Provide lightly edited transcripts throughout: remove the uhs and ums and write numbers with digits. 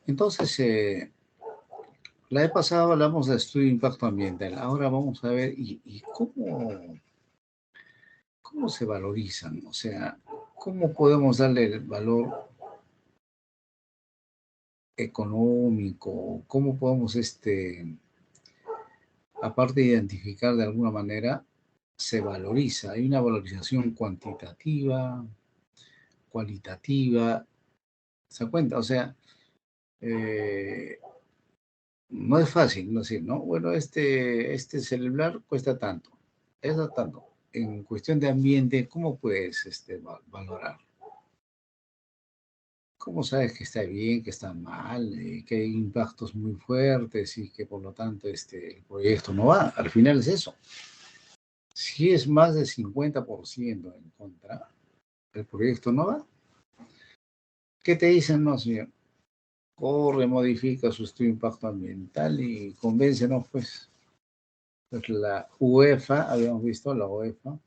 Entonces, la vez pasada hablamos de estudio de impacto ambiental. Ahora vamos a ver y cómo se valorizan. O sea, cómo podemos darle el valor económico, cómo podemos, aparte de identificar de alguna manera, se valoriza. Hay una valorización cuantitativa, cualitativa. ¿Se da cuenta? O sea, eh, no es fácil, no decir, ¿no? Bueno, este celular cuesta tanto, eso tanto. En cuestión de ambiente, ¿cómo puedes valorar? ¿Cómo sabes que está bien, que está mal, que hay impactos muy fuertes y que por lo tanto el proyecto no va? Al final es eso. Si es más del 50% en contra, el proyecto no va. ¿Qué te dicen? No, señor. Corre, modifica su estudio de impacto ambiental y convéncenos, pues. Pues la UEFA, habíamos visto la UEFA.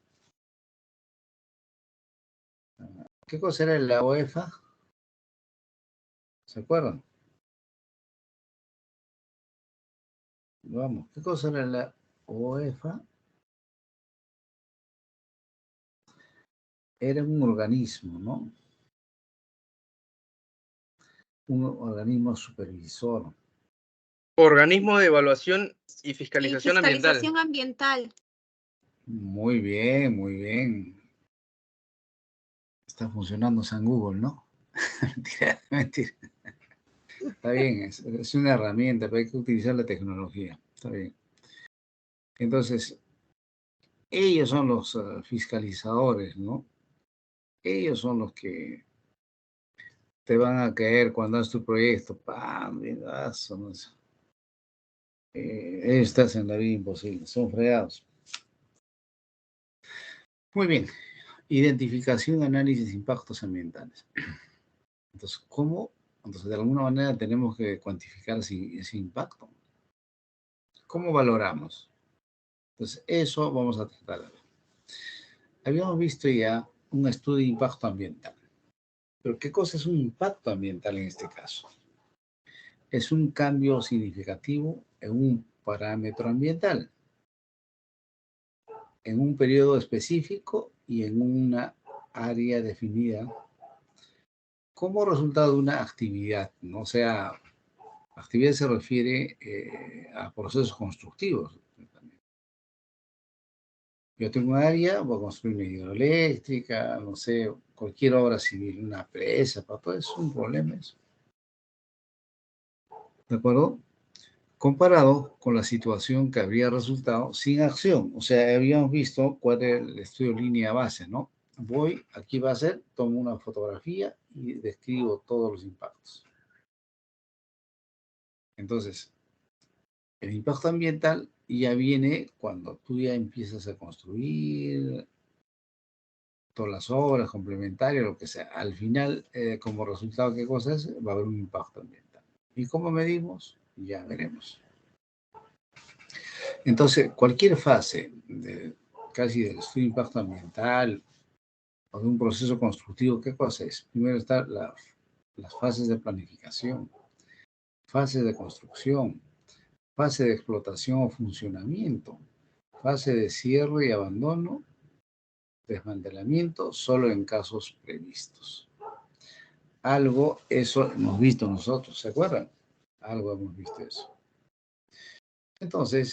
¿Qué cosa era la UEFA? ¿Se acuerdan? Vamos, ¿qué cosa era la UEFA? Era un organismo, ¿no? Un organismo supervisor. Organismo de evaluación y Y fiscalización ambiental. fiscalización ambiental. Muy bien, muy bien. Está funcionando San Google, ¿no? Mentira, mentira. Está bien, es una herramienta, pero hay que utilizar la tecnología. Está bien. Entonces, ellos son los fiscalizadores, ¿no? Ellos son los que te van a caer cuando haces tu proyecto. ¡Pam! Viendazo, no sé. Ellos te hacen la vida imposible, son fregados. Muy bien. Identificación, análisis de impactos ambientales. Entonces, ¿cómo? Entonces, de alguna manera tenemos que cuantificar ese impacto. ¿Cómo valoramos? Entonces, eso vamos a tratar. Habíamos visto ya un estudio de impacto ambiental. Pero, ¿qué cosa es un impacto ambiental en este caso? Es un cambio significativo en un parámetro ambiental, en un periodo específico y en una área definida como resultado de una actividad, ¿no? O sea, actividad se refiere a procesos constructivos. Yo tengo un área, voy a construir una hidroeléctrica, no sé, cualquier obra civil, una presa, para todo eso es un problema eso. ¿De acuerdo? Comparado con la situación que habría resultado sin acción. O sea, habíamos visto cuál es el estudio de línea base, ¿no? Voy, aquí va a ser, tomo una fotografía y describo todos los impactos. Entonces, el impacto ambiental ya viene cuando tú ya empiezas a construir todas las obras complementarias, lo que sea. Al final, como resultado, ¿qué cosa es? Va a haber un impacto ambiental. ¿Y cómo medimos? Ya veremos. Entonces, cualquier fase, casi del estudio de impacto ambiental o de un proceso constructivo, ¿qué cosa es? Primero están las fases de planificación, fases de construcción, fase de explotación o funcionamiento, fase de cierre y abandono, desmantelamiento, solo en casos previstos. Algo, eso hemos visto nosotros, ¿se acuerdan? Algo hemos visto eso. Entonces,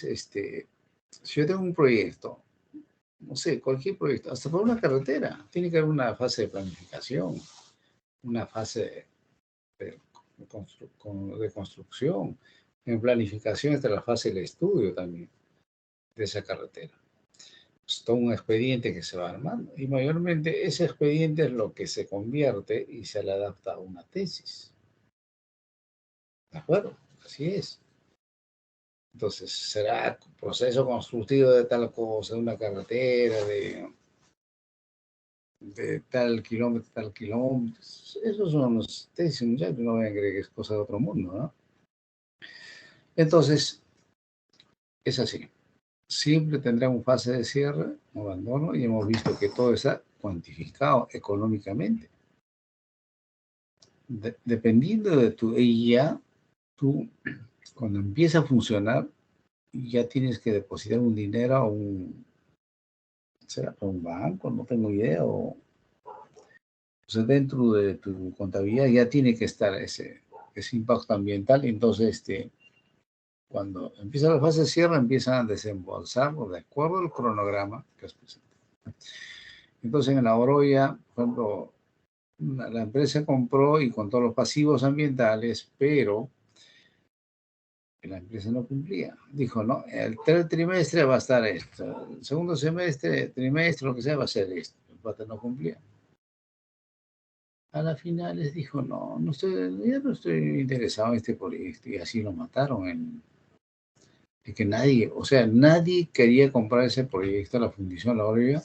si yo tengo un proyecto, no sé, cualquier proyecto, hasta por una carretera, tiene que haber una fase de planificación, una fase de construcción. En planificación está la fase del estudio también de esa carretera. Es todo un expediente que se va armando y mayormente ese expediente es lo que se convierte y se le adapta a una tesis. ¿De acuerdo? Así es. Entonces, será proceso constructivo de tal cosa, de una carretera, de tal kilómetro. Esos son los tesis, muchachos, no vayan a creer que es cosa de otro mundo, ¿no? Entonces, es así. Siempre tendrá un fase de cierre, un abandono, y hemos visto que todo está cuantificado económicamente. dependiendo de tu EIA, tú cuando empieza a funcionar, ya tienes que depositar un dinero a ¿será a un banco? No tengo idea. O sea, dentro de tu contabilidad ya tiene que estar ese impacto ambiental. Entonces, cuando empieza la fase de cierre, empiezan a desembolsar de acuerdo al cronograma que has presentado. Entonces, en la Oroya, por ejemplo, la empresa compró y contó los pasivos ambientales, pero la empresa no cumplía. Dijo, no, el tercer trimestre va a estar esto, el segundo semestre, trimestre, lo que sea, va a ser esto. El pata no cumplía. A la final les dijo, no, ya no estoy interesado en este proyecto. Y así lo mataron. De que nadie, o sea, nadie quería comprar ese proyecto, la Fundición La Oroya,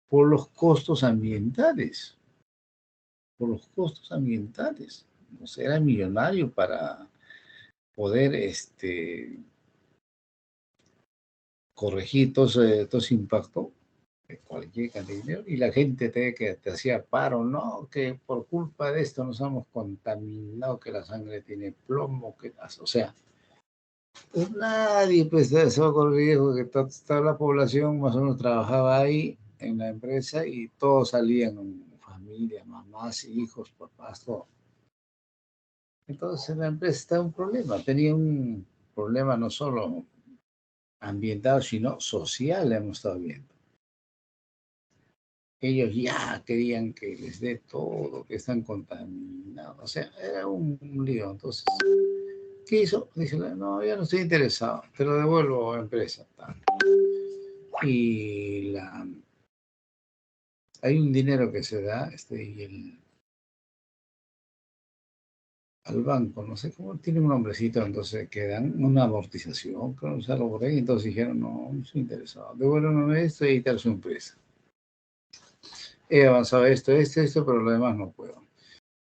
por los costos ambientales. Por los costos ambientales. O sea, era millonario para poder corregir todo ese impacto de cualquier cantidad de dinero, y la gente te hacía paro, no, que por culpa de esto nos hemos contaminado, que la sangre tiene plomo, o sea, pues nadie pues se va a acordar que toda la población más o menos trabajaba ahí en la empresa y todos salían, familia, mamás, hijos, papás, todo. Entonces la empresa estaba en un problema, tenía un problema no solo ambiental, sino social, hemos estado viendo. Ellos ya querían que les dé todo, que están contaminados, o sea, era un lío. Entonces, ¿qué hizo? Dice, no, ya no estoy interesado, te lo devuelvo a la empresa. Y hay un dinero que se da al banco, no sé cómo, tiene un nombrecito, entonces que dan una amortización, creo usarlo por ahí. Entonces dijeron, no estoy interesado, devuélveme esto y tal su empresa. He avanzado esto, pero lo demás no puedo.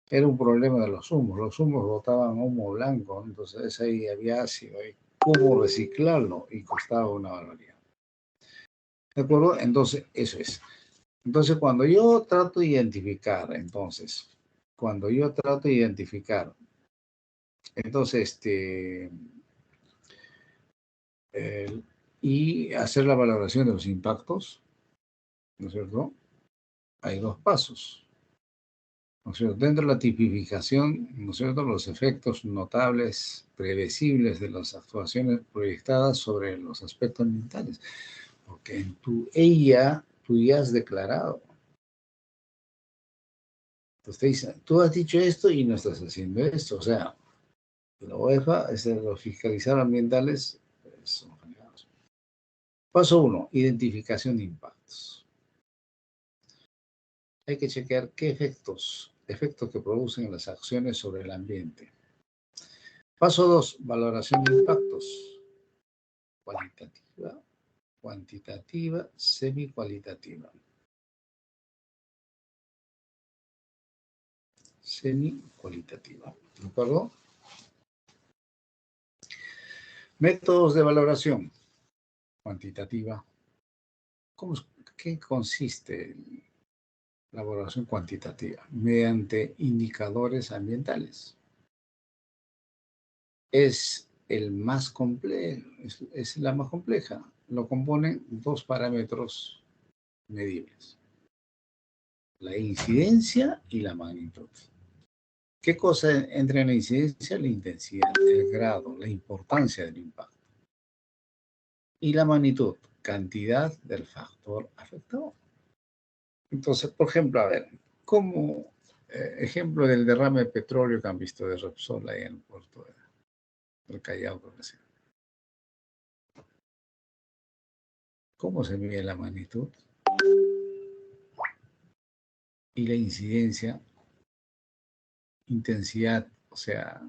Era un problema de los humos botaban humo blanco, entonces ahí había ácido, y cómo reciclarlo, y costaba una barbaridad. ¿De acuerdo? Entonces, eso es. Entonces, cuando yo trato de identificar, entonces, y hacer la valoración de los impactos, ¿no es cierto? Hay dos pasos, ¿no es cierto? Dentro de la tipificación, ¿no es cierto?, los efectos notables, predecibles de las actuaciones proyectadas sobre los aspectos ambientales. Porque en tu EIA, tú ya has declarado. Entonces te dicen, tú has dicho esto y no estás haciendo esto. O sea, la UEFA, los fiscalizadores ambientales, son fregados. Paso 1, identificación de impactos. Hay que chequear qué efectos que producen las acciones sobre el ambiente. Paso 2, valoración de impactos. Cualitativa, cuantitativa, semi-cualitativa. Semi-cualitativa. ¿De acuerdo? Métodos de valoración. Cuantitativa. ¿Qué consiste la valoración cuantitativa? Mediante indicadores ambientales. Es el más complejo, es la más compleja. Lo componen dos parámetros medibles: la incidencia y la magnitud. ¿Qué cosa entra en la incidencia? La intensidad, el grado, la importancia del impacto. Y la magnitud, cantidad del factor afectado. Entonces, por ejemplo, a ver, como ejemplo del derrame de petróleo que han visto de Repsol ahí en el puerto del Callao, por decir. ¿Cómo se mide la magnitud? Y la incidencia, intensidad, o sea,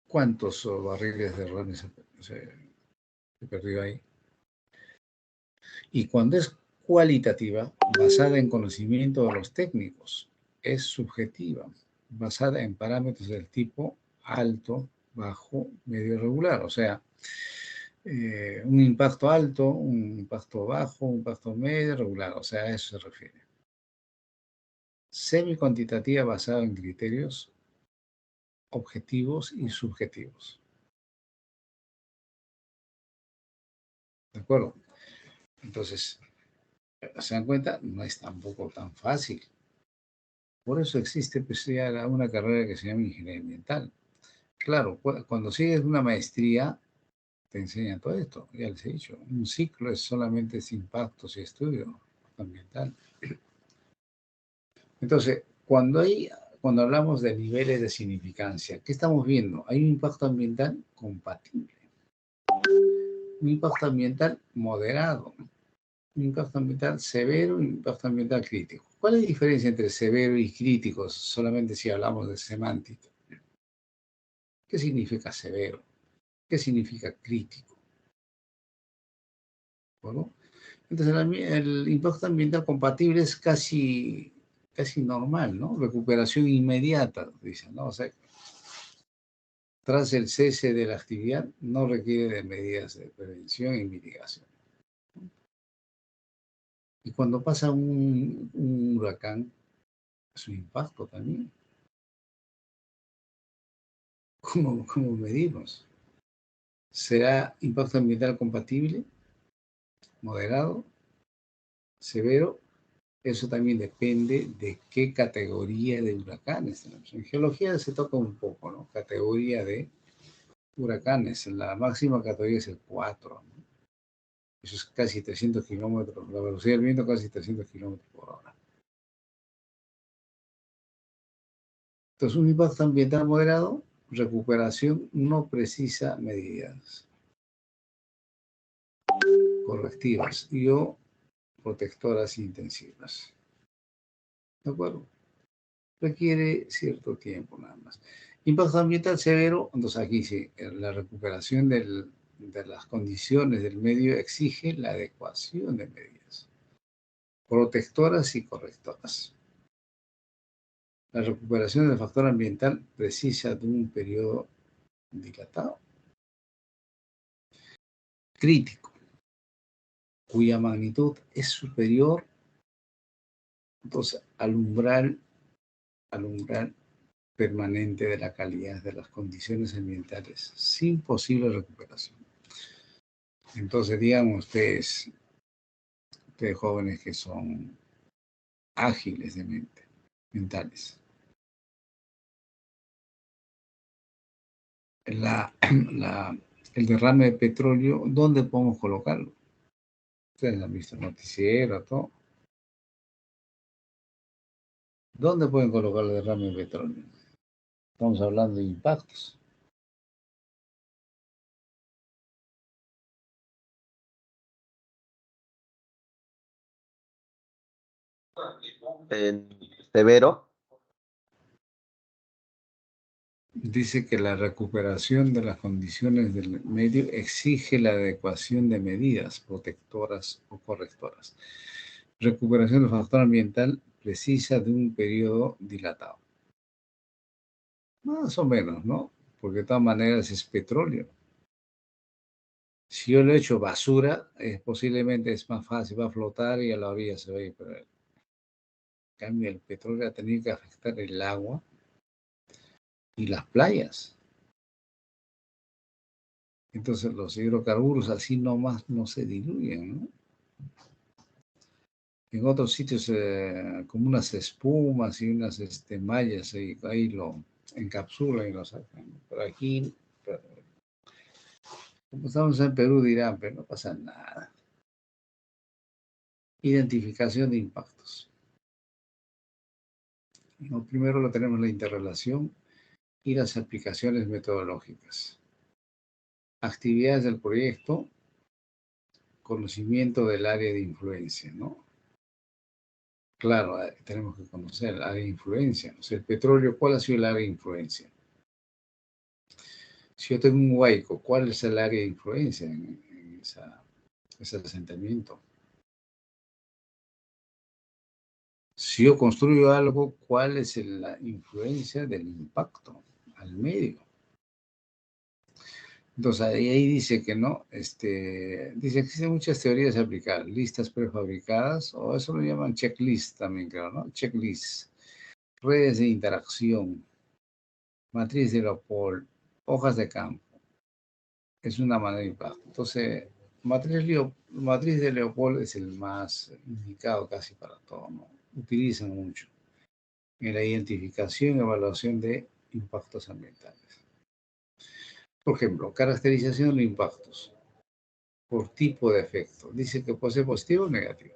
¿cuántos barriles de ron se perdió ahí? Y cuando es cualitativa, basada en conocimiento de los técnicos, es subjetiva, basada en parámetros del tipo alto, bajo, medio, regular. O sea, un impacto alto, un impacto bajo, un impacto medio, regular. O sea, a eso se refiere. semi-cuantitativa basada en criterios objetivos y subjetivos. ¿De acuerdo? Entonces, ¿se dan cuenta? No es tampoco tan fácil. Por eso existe pues, ya una carrera que se llama ingeniería ambiental. Claro, cuando sigues una maestría, te enseñan todo esto. Ya les he dicho, un ciclo es solamente impactos y estudio ambiental. Entonces, cuando hablamos de niveles de significancia, ¿qué estamos viendo? Hay un impacto ambiental compatible, un impacto ambiental moderado, un impacto ambiental severo y un impacto ambiental crítico. ¿Cuál es la diferencia entre severo y crítico solamente si hablamos de semántica? ¿Qué significa severo? ¿Qué significa crítico? ¿Bueno? Entonces, el impacto ambiental compatible es casi normal, ¿no? Recuperación inmediata, dicen, ¿no? O sea, tras el cese de la actividad, no requiere de medidas de prevención y mitigación. Y cuando pasa un huracán, su impacto también. ¿Cómo medimos? ¿Será impacto ambiental compatible, moderado, severo? Eso también depende de qué categoría de huracanes tenemos. En geología se toca un poco, ¿no? Categoría de huracanes. La máxima categoría es el 4, ¿no? Eso es casi 300 kilómetros. La velocidad del viento casi 300 kilómetros por hora. Entonces, un impacto ambiental moderado, recuperación no precisa medidas correctivas o protectoras intensivas. ¿De acuerdo? Requiere cierto tiempo nada más. Impacto ambiental severo, entonces aquí sí, la recuperación de las condiciones del medio exige la adecuación de medidas protectoras y correctoras. La recuperación del factor ambiental precisa de un periodo dilatado, crítico, cuya magnitud es superior entonces, al umbral permanente de la calidad de las condiciones ambientales sin posible recuperación. Entonces, digamos, ustedes jóvenes que son ágiles de mente, mentales. El derrame de petróleo, ¿dónde podemos colocarlo? Ustedes han visto el noticiero, todo. ¿Dónde pueden colocar el derrame de petróleo? Estamos hablando de impactos. Severo. Dice que la recuperación de las condiciones del medio exige la adecuación de medidas protectoras o correctoras. Recuperación del factor ambiental precisa de un periodo dilatado. Más o menos, ¿no? Porque de todas maneras es petróleo. Si yo le echo basura, posiblemente es más fácil, va a flotar y a la orilla se va a ir. Pero en cambio, el petróleo ha tenido que afectar el agua y las playas. Entonces los hidrocarburos así nomás no se diluyen, ¿no? En otros sitios como unas espumas y unas mallas, ahí lo encapsulan y lo sacan. Pero aquí, como estamos en Perú, dirán, pero no pasa nada. Identificación de impactos. No, primero lo tenemos la interrelación y las aplicaciones metodológicas. Actividades del proyecto, conocimiento del área de influencia, ¿no? Claro, tenemos que conocer el área de influencia. O sea, el petróleo, ¿cuál ha sido el área de influencia? Si yo tengo un huaico, ¿cuál es el área de influencia en ese asentamiento? Si yo construyo algo, ¿cuál es la influencia del impacto al medio? Entonces, ahí dice que no, dice que existen muchas teorías aplicadas, listas prefabricadas, o eso lo llaman checklist también, creo, ¿no? Checklist. redes de interacción, matriz de Leopold, hojas de campo. Es una manera de impacto. Entonces, matriz de Leopold es el más indicado casi para todo, ¿no? Utilizan mucho en la identificación y evaluación de impactos ambientales. Por ejemplo, caracterización de impactos por tipo de efecto. Dice que puede ser positivo o negativo.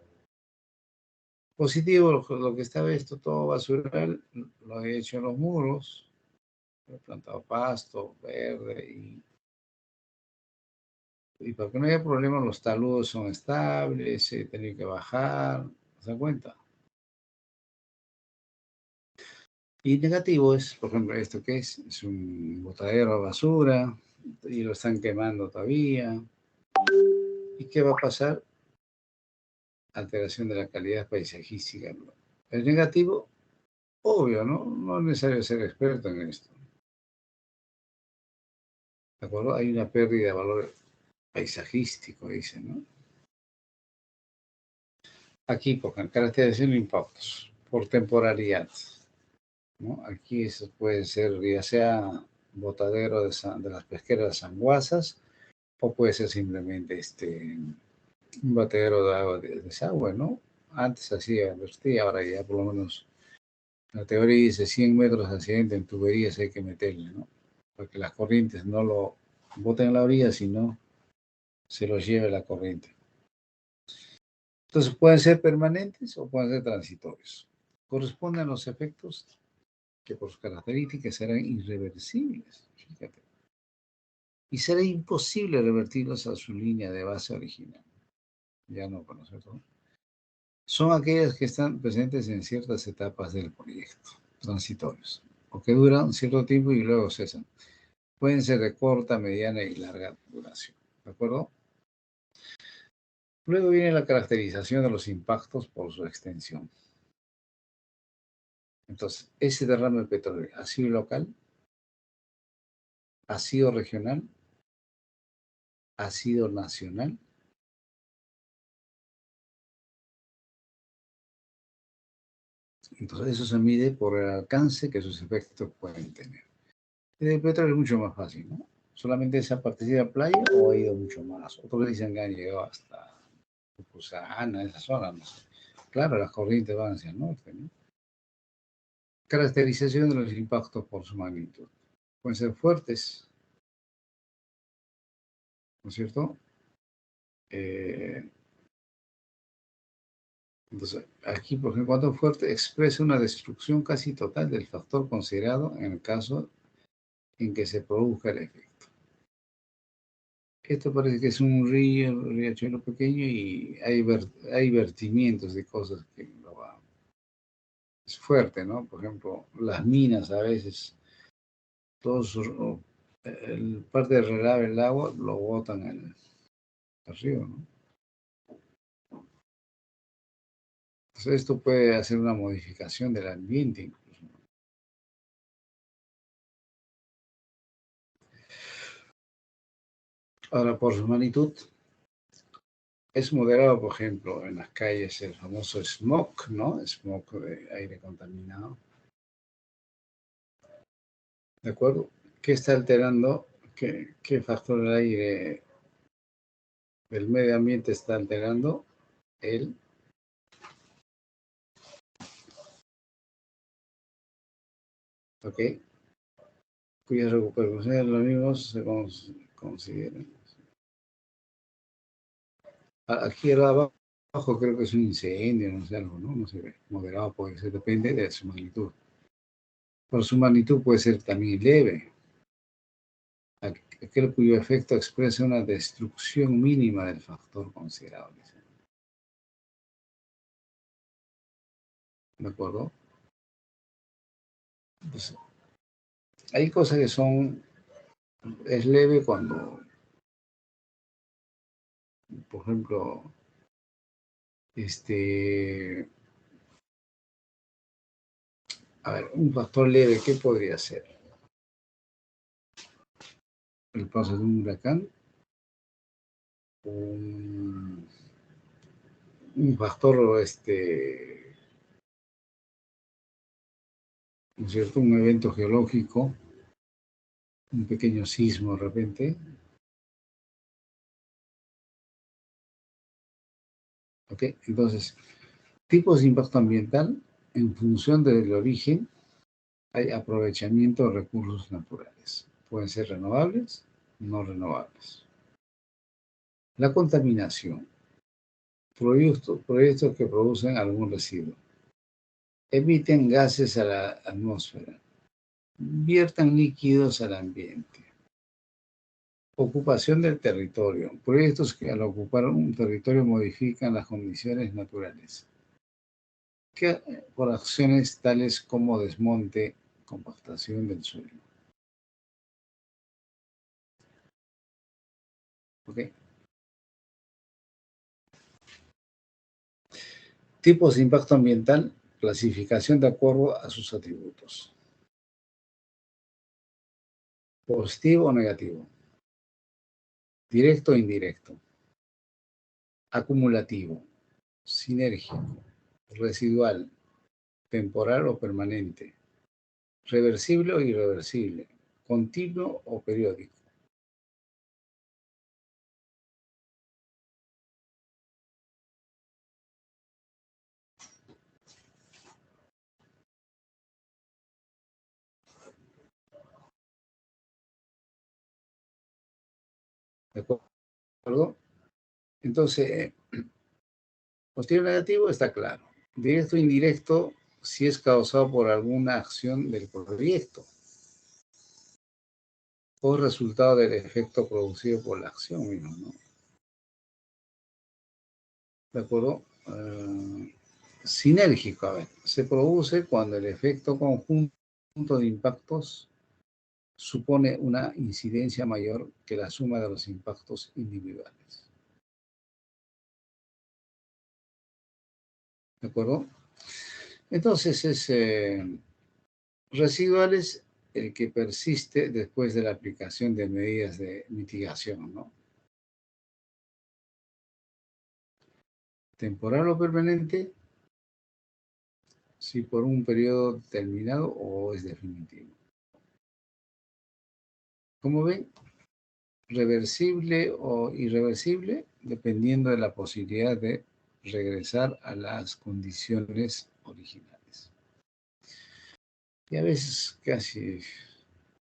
Positivo, lo que estaba esto todo basural, lo he hecho en los muros, he plantado pasto, verde, y para que no haya problemas, los taludes son estables, he tenido que bajar, ¿se dan cuenta? Y negativo es, por ejemplo, esto que es un botadero de basura, y lo están quemando todavía. ¿Y qué va a pasar? Alteración de la calidad paisajística. El negativo, obvio, ¿no? No es necesario ser experto en esto. ¿De acuerdo? Hay una pérdida de valor paisajístico, dice, ¿no? Aquí, por caracterización de impactos, por temporalidad, ¿no? Aquí eso puede ser, ya sea botadero de las pesqueras de Sanguasas, o puede ser simplemente un botadero de agua de desagüe, ¿no? Antes hacía vertía, ahora ya por lo menos la teoría dice 100 metros hacia adentro en tuberías hay que meterle, ¿no? Para que las corrientes no lo boten en la orilla, sino se los lleve la corriente. Entonces pueden ser permanentes o pueden ser transitorios. Corresponden a los efectos que por sus características serán irreversibles, fíjate. Y será imposible revertirlos a su línea de base original. Ya no conocemos. Son aquellas que están presentes en ciertas etapas del proyecto, transitorios, o que duran cierto tiempo y luego cesan. Pueden ser de corta, mediana y larga duración. ¿De acuerdo? Luego viene la caracterización de los impactos por su extensión. Entonces, ese derrame de petróleo ha sido local, ha sido regional, ha sido nacional. Entonces, eso se mide por el alcance que sus efectos pueden tener. Y el petróleo es mucho más fácil, ¿no? Solamente esa partida de playa o ha ido mucho más. Otros dicen que han llegado hasta Pucallpa, esa zona, no sé. Claro, las corrientes van hacia el norte, ¿no? Caracterización de los impactos por su magnitud. Pueden ser fuertes, ¿no es cierto? Eh, entonces, aquí, por ejemplo, cuanto fuerte expresa una destrucción casi total del factor considerado en el caso en que se produzca el efecto. Esto parece que es un río, un riachuelo pequeño y hay vertimientos de cosas que lo va. Es fuerte, ¿no? Por ejemplo, las minas a veces, todos el parte del relave del agua lo botan al río, ¿no? Entonces esto puede hacer una modificación del ambiente incluso. Ahora, por su magnitud, es moderado, por ejemplo, en las calles el famoso smog, ¿no? Smog de aire contaminado. ¿De acuerdo? ¿Qué está alterando? ¿Qué factor del aire del medio ambiente está alterando? El, ¿ok? Cuyas repercusiones los mismos se consideran. Aquí abajo creo que es un incendio, no sé, algo, ¿no? No sé, moderado puede ser, depende de su magnitud. Por su magnitud puede ser también leve, aquel cuyo efecto expresa una destrucción mínima del factor considerado. ¿De acuerdo? Entonces, hay cosas que es leve cuando, por ejemplo, a ver, un factor leve, ¿qué podría ser? El paso de un huracán, un, un factor, ¿no es cierto? Un evento geológico, un pequeño sismo de repente. ¿Ok? Entonces, tipos de impacto ambiental en función del origen, hay aprovechamiento de recursos naturales. Pueden ser renovables, no renovables. La contaminación, proyectos que producen algún residuo, emiten gases a la atmósfera, viertan líquidos al ambiente. Ocupación del territorio, proyectos que al ocupar un territorio modifican las condiciones naturales, que por acciones tales como desmonte, compactación del suelo. ¿Ok? Tipos de impacto ambiental, clasificación de acuerdo a sus atributos. Positivo o negativo. Directo o indirecto. Acumulativo. Sinérgico. Residual. Temporal o permanente. Reversible o irreversible. Continuo o periódico. ¿De acuerdo? Entonces, positivo o negativo está claro. Directo o indirecto si es causado por alguna acción del proyecto o resultado del efecto producido por la acción misma, ¿no? ¿De acuerdo? Sinérgico, a ver, se produce cuando el efecto conjunto de impactos supone una incidencia mayor que la suma de los impactos individuales. ¿De acuerdo? Entonces es residual es el que persiste después de la aplicación de medidas de mitigación, ¿no? Temporal o permanente, si por un periodo determinado o es definitivo. Como ven, reversible o irreversible, dependiendo de la posibilidad de regresar a las condiciones originales. Y a veces casi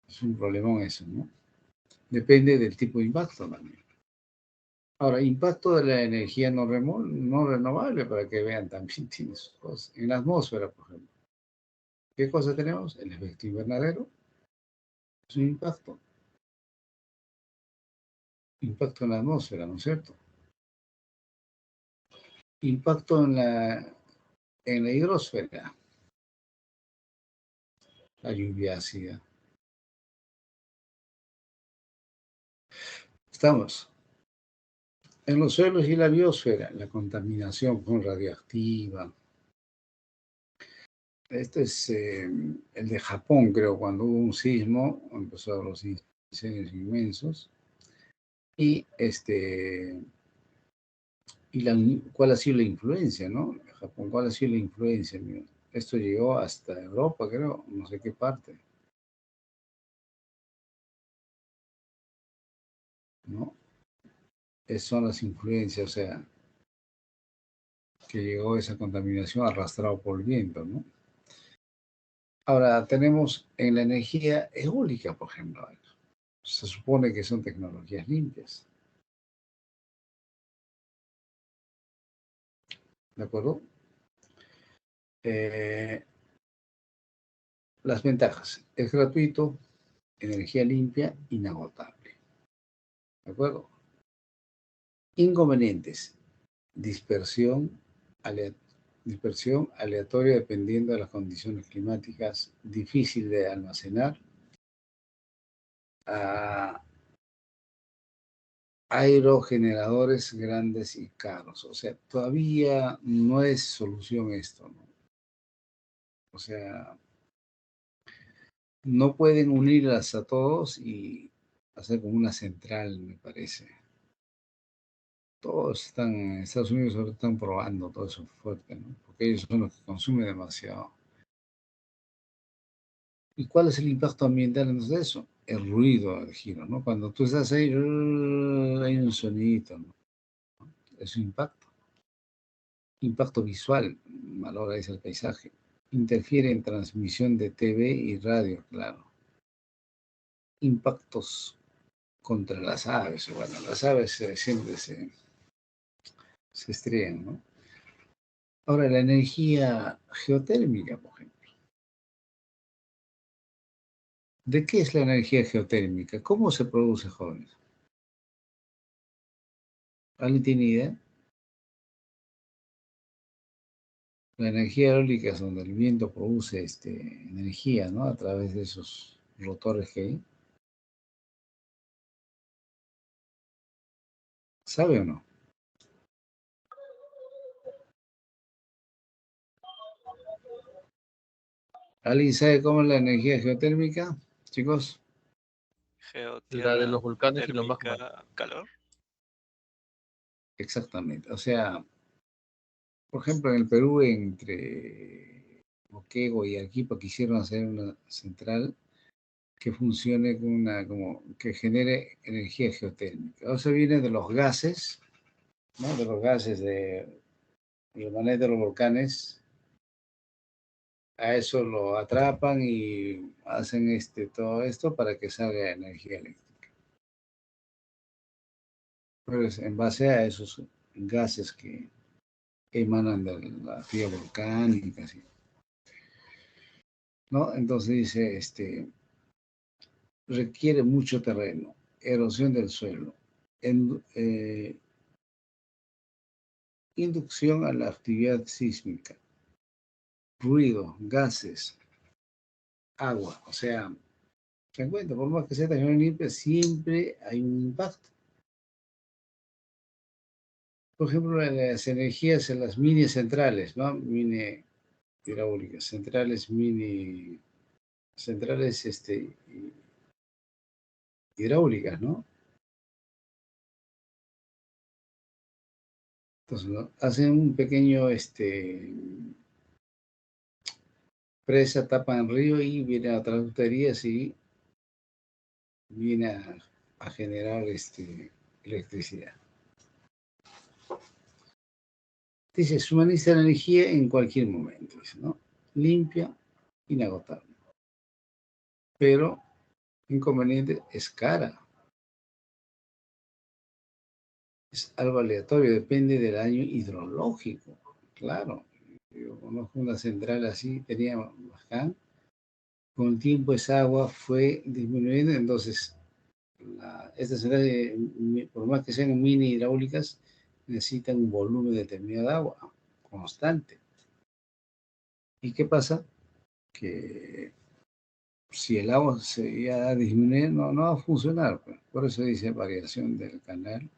es un problemón eso, ¿no? Depende del tipo de impacto también. Ahora, impacto de la energía no renovable, para que vean, también tiene sus cosas. En la atmósfera, por ejemplo. ¿Qué cosa tenemos? El efecto invernadero. Es un impacto. Impacto en la atmósfera, ¿no es cierto? Impacto en la hidrosfera. La lluvia ácida. Estamos en los suelos y la biosfera, la contaminación con radioactiva. Este es el de Japón, creo, cuando hubo un sismo, empezaron los incendios inmensos. Y cuál ha sido la influencia, ¿no? Japón, ¿cuál ha sido la influencia? Mira, esto llegó hasta Europa, creo, no sé qué parte, ¿no? Esas son las influencias, o sea, que llegó esa contaminación arrastrado por el viento, ¿no? Ahora, tenemos en la energía eólica, por ejemplo. Se supone que son tecnologías limpias, ¿de acuerdo? Eh, las ventajas. Es gratuito, energía limpia, inagotable, ¿de acuerdo? Inconvenientes. Dispersión, alea- dispersión aleatoria dependiendo de las condiciones climáticas, difícil de almacenar, ah, aerogeneradores grandes y caros. O sea, todavía no es solución esto, ¿no? O sea, no pueden unirlas a todos y hacer como una central, me parece. Todos están, en Estados Unidos ahora están probando todo eso fuerte, ¿no? Porque ellos son los que consumen demasiado. ¿Y cuál es el impacto ambiental entonces de eso? El ruido del giro, ¿no? Cuando tú estás ahí, hay un sonidito, ¿no? Es un impacto. Impacto visual, valoriza el paisaje. Interfiere en transmisión de TV y radio, claro. Impactos contra las aves. Bueno, las aves siempre se estrellan, ¿no? Ahora, la energía geotérmica, por ejemplo. ¿De qué es la energía geotérmica? ¿Cómo se produce, jóvenes? ¿Alguien tiene idea? La energía eólica es donde el viento produce energía, ¿no? A través de esos rotores que hay. ¿Sabe o no? ¿Alguien sabe cómo es la energía geotérmica, chicos? La de Geotierra, los volcanes y los magmas. térmica, calor. Exactamente. O sea, por ejemplo, en el Perú, entre Moquegua y Arequipa, quisieron hacer una central que funcione con como que genere energía geotérmica. O sea, viene de los gases, ¿no? De los gases de los manes de los volcanes. A eso lo atrapan y hacen todo esto para que salga energía eléctrica. Pero es en base a esos gases que emanan de la actividad volcánica, ¿sí? ¿No? Entonces dice, requiere mucho terreno, erosión del suelo, inducción a la actividad sísmica, ruido, gases, agua. O sea, se encuentra, por más que sea tan limpia, siempre hay un impacto. Por ejemplo, las energías en las mini centrales, ¿no? Mini hidráulicas, centrales hidráulicas, ¿no? Entonces, ¿no? Hacen un pequeño presa, tapan el río y vienen a tuberías y viene a generar electricidad. Dice, suministra energía en cualquier momento, dice, ¿no? Limpia, inagotable. Pero, inconveniente, es cara. Es algo aleatorio, depende del año hidrológico. Claro, yo conozco una central así, tenía baján. Con el tiempo esa agua fue disminuyendo, entonces estas centrales, por más que sean mini hidráulicas, necesitan un volumen determinado de agua, constante. ¿Y qué pasa? Que si el agua se ya disminuye, no va a funcionar. Pues. Por eso dice variación del canal,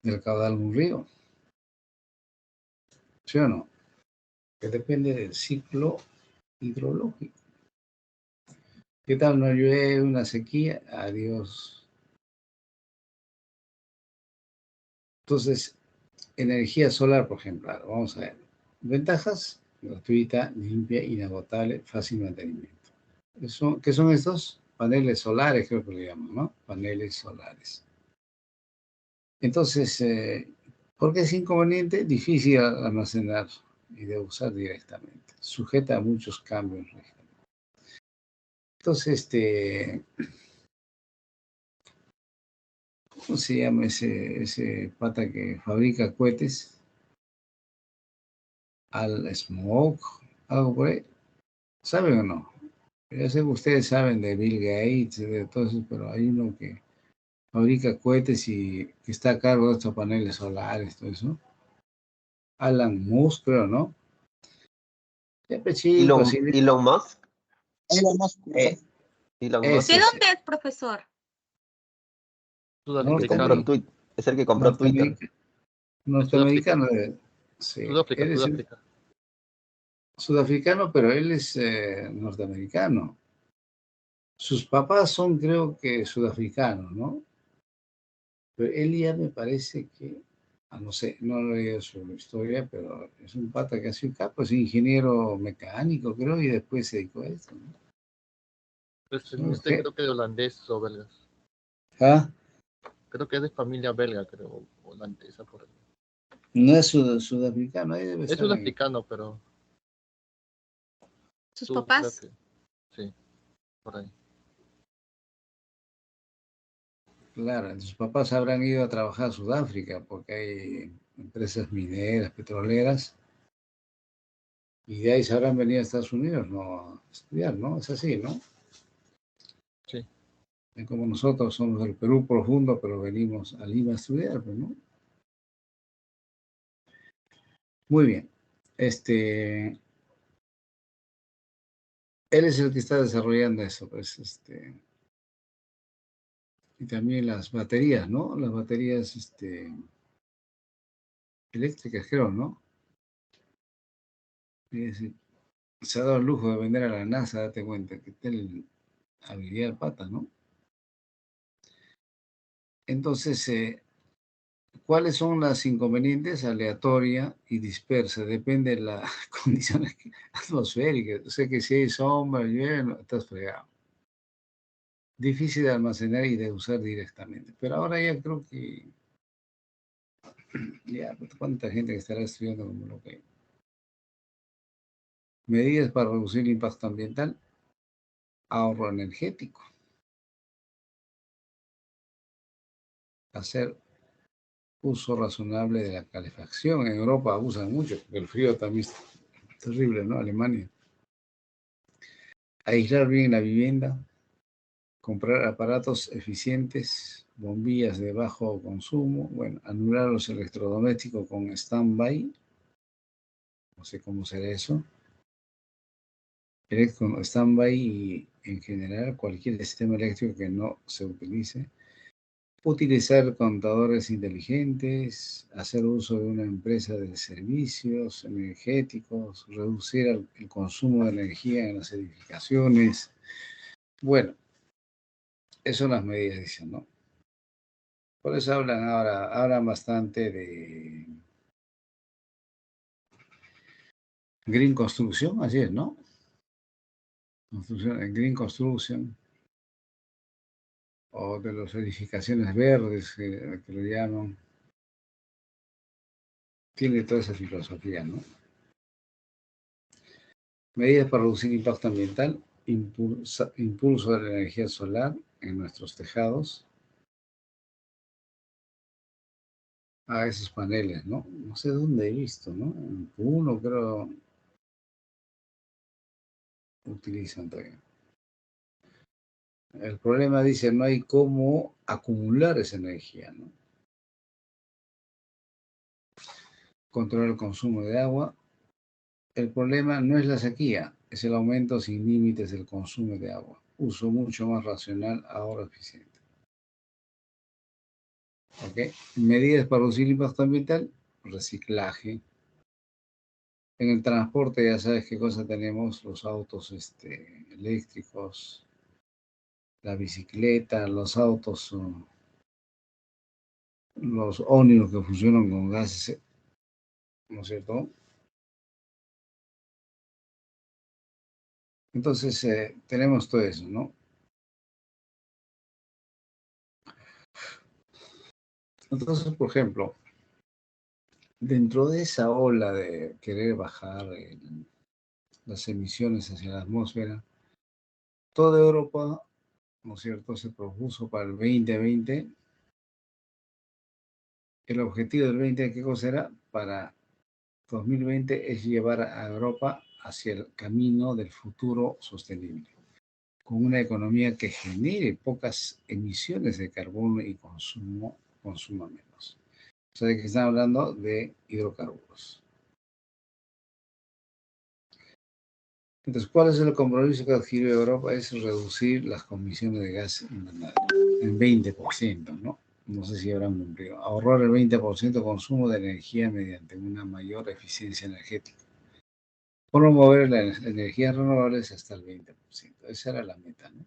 del caudal de un río. ¿Sí o no? Que depende del ciclo hidrológico. ¿Qué tal? No llueve, una sequía, adiós. Entonces, energía solar, por ejemplo, vamos a ver. Ventajas, gratuita, limpia, inagotable, fácil mantenimiento. ¿Qué son estos? Paneles solares, creo que le llaman, ¿no? Paneles solares. Entonces, ¿por qué es inconveniente? Difícil almacenar y de usar directamente. Sujeta a muchos cambios. Entonces, ¿cómo se llama ese pata que fabrica cohetes? Al Smoke, algo por ahí. ¿Saben o no? Ya sé que ustedes saben de Bill Gates, de todo eso, pero hay uno que fabrica cohetes y que está a cargo de estos paneles solares, todo eso. Alan Musk, creo, ¿no? Siempre chicos. Elon Musk. Elon Musk. Elon Ese Musk ¿De sí. dónde es, profesor? que compró Twitter. Es el que compró Twitter. Norteamericano. Sí. Sudáfrica. Sudafricano, pero él es norteamericano. Sus papás son, creo que, sudafricanos, ¿no? Pero él ya me parece que, no sé, no he leído su historia, pero es un pata que ha sido capo, es ingeniero mecánico, creo, y después se dedicó a esto, ¿no? Pues Ok. este creo que de holandés o belgas. ¿Ah? Creo que es de familia belga, creo, holandesa por ahí. No es sudafricano, ahí debe Es estar en... sudafricano, pero Sus tú creo papás. que sí, por ahí. Claro, sus papás habrán ido a trabajar a Sudáfrica porque hay empresas mineras, petroleras, y de ahí se habrán venido a Estados Unidos, ¿no? A estudiar, ¿no? Es así, ¿no? Sí. Es como nosotros somos del Perú profundo, pero venimos a Lima a estudiar, pues, ¿no? Muy bien. Él es el que está desarrollando eso, pues, y también las baterías, ¿no? Las baterías, eléctricas, creo, ¿no? Y se ha dado el lujo de vender a la NASA, date cuenta, que tiene habilidad de pata, ¿no? Entonces, ¿cuáles son las inconvenientes? Aleatoria y dispersa, depende de las condiciones atmosféricas. O sea que si hay sombra, llueve, estás fregado. Difícil de almacenar y de usar directamente. Pero ahora ya creo que, ya, ¿cuánta gente que estará estudiando como lo que... Medidas para reducir el impacto ambiental, ahorro energético, hacer uso razonable de la calefacción. En Europa abusan mucho, porque el frío también es terrible, ¿no? Alemania. Aislar bien la vivienda, comprar aparatos eficientes, bombillas de bajo consumo, bueno, anular los electrodomésticos con stand-by, no sé cómo será eso, con stand-by y en general cualquier sistema eléctrico que no se utilice. Utilizar contadores inteligentes, hacer uso de una empresa de servicios energéticos, reducir el consumo de energía en las edificaciones. Bueno, esas son las medidas, dicen, ¿no? Por eso hablan bastante de Green Construction, así es, ¿no? Green Construction, o de las edificaciones verdes, que lo llaman. Tiene toda esa filosofía, ¿no? Medidas para reducir impacto ambiental, impulso de la energía solar en nuestros tejados. A esos paneles, ¿no? No sé dónde he visto, ¿no? En uno creo utilizan todavía. El problema, dice, no hay cómo acumular esa energía, ¿no? Controlar el consumo de agua. El problema no es la sequía, es el aumento sin límites del consumo de agua. Uso mucho más racional, ahorro eficiente. ¿Ok? Medidas para reducir el impacto ambiental, reciclaje. En el transporte, ya sabes qué cosa tenemos, los autos eléctricos, la bicicleta, los autos, los ómnibus que funcionan con gases, ¿no es cierto? Entonces, tenemos todo eso, ¿no? Entonces, por ejemplo, dentro de esa ola de querer bajar las emisiones hacia la atmósfera, toda Europa, ¿no es cierto?, se propuso para el 2020. El objetivo del 20, ¿qué cosa era? Para 2020 es llevar a Europa hacia el camino del futuro sostenible, con una economía que genere pocas emisiones de carbono y consuma menos. O sea, que están hablando de hidrocarburos. Entonces, ¿cuál es el compromiso que adquirió Europa? Es reducir las comisiones de gas invernadero en 20%, ¿no? No sé si habrán cumplido. Ahorrar el 20% de consumo de energía mediante una mayor eficiencia energética. Promover las energías renovables hasta el 20%. Esa era la meta, ¿no?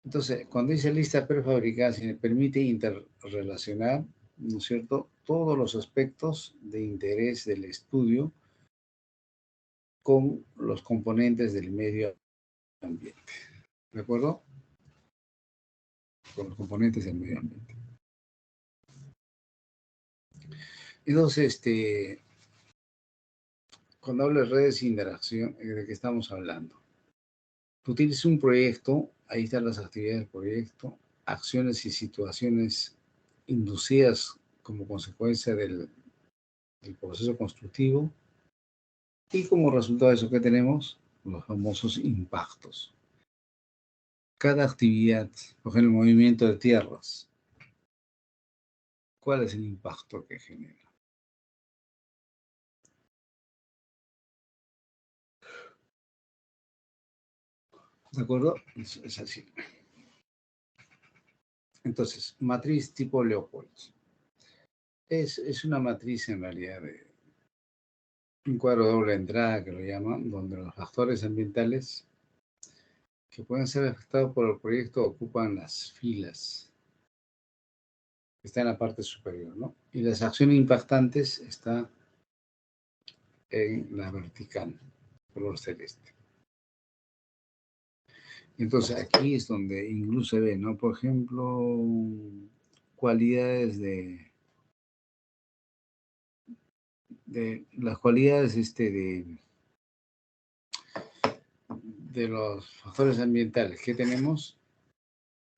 Entonces, cuando dice lista prefabricada, se permite interrelacionar, ¿no es cierto?, todos los aspectos de interés del estudio con los componentes del medio ambiente. ¿De acuerdo? Con los componentes del medio ambiente. Entonces, cuando hablo de redes de interacción, ¿de qué estamos hablando? Tú tienes un proyecto, ahí están las actividades del proyecto, acciones y situaciones inducidas como consecuencia del proceso constructivo, y como resultado de eso, ¿qué tenemos? Los famosos impactos. Cada actividad, por ejemplo, el movimiento de tierras, ¿cuál es el impacto que genera? ¿De acuerdo? Es así. Entonces, matriz tipo Leopold. Es una matriz en realidad de un cuadro de doble entrada que lo llaman, donde los factores ambientales que pueden ser afectados por el proyecto ocupan las filas. Está en la parte superior, ¿no? Y las acciones impactantes están en la vertical, color celeste. Entonces aquí es donde incluso se ve, ¿no? Por ejemplo, cualidades de las cualidades de los factores ambientales que tenemos,